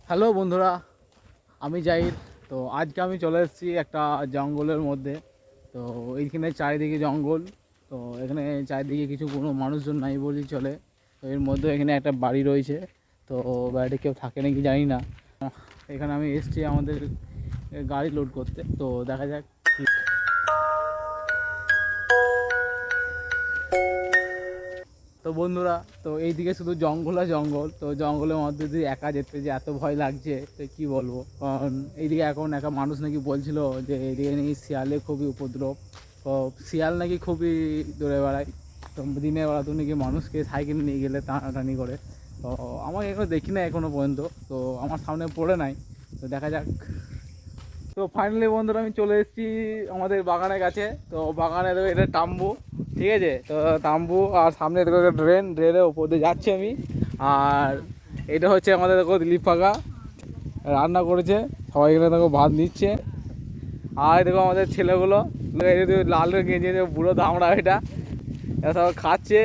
Hello বন্ধুরা, আমি জাহির। তো আজকে আমি চলে এসেছি একটা জঙ্গলের মধ্যে। তো এইখানে চারিদিকে জঙ্গল। তো এখানে চারিদিকে কিছু কোনো মানুষজন নাই বলেই চলে। তো এর মধ্যে এখানে একটা বাড়ি রয়েছে। তো বাড়িতে কেউ থাকে নাকি জানি না। এখানে আমি এসেছি আমাদের গাড়ি লোড করতে। তো দেখা যাক। তো বন্ধুরা, তো এইদিকে শুধু জঙ্গল আর জঙ্গল। তো জঙ্গলের মধ্যে দিয়ে একা যেতে যে এত ভয় লাগছে, তো কী বলবো। কারণ এইদিকে এখন একটা মানুষ নাকি বলছিল যে এইদিকে নাকি শিয়ালে খুবই উপদ্রব। তো শিয়াল নাকি খুবই দৌড়ে বেড়ায়। তো দিনের বেলা তো নাকি মানুষকে সাইকেল নিয়ে গেলে টানাটানি করে। তো আমাকে এখনো দেখি না এখনও পর্যন্ত। তো আমার সামনে পড়ে নাই। তো দেখা যাক। তো ফাইনালি বন্ধুরা, আমি চলে এসেছি আমাদের বাগানের কাছে। তো বাগানে তো এটা টাম্বু, ঠিক আছে। তো তাম্বু আর সামনে দেখো ড্রেনের ওপর দিয়ে যাচ্ছি আমি। আর এটা হচ্ছে আমাদের দেখো দিলীপ পাকা রান্না করেছে, সবাই এখানে দেখো ভাত নিচ্ছে। আর দেখো আমাদের ছেলেগুলো লাল গেঞ্জি বুড়ো ধামড়া, এরা সব খাচ্ছে।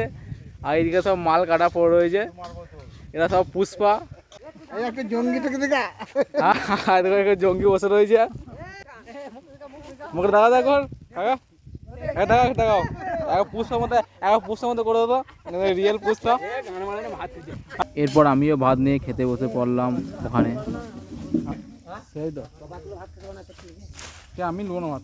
আর এইদিকে সব মাল কাটা পড়ে রয়েছে, এরা সব পুষ্পা। একটা জঙ্গি থেকে দেখা দেখো জঙ্গি বসে রয়েছে। মুখে দেখা দেখো দেখাও পুষ্পার মধ্যে করে দেবো, রিয়েল পুষ্পা। এরপর আমিও ভাত নিয়ে খেতে বসে পড়লাম ওখানে। সেই তো আমি নেবো না ভাত।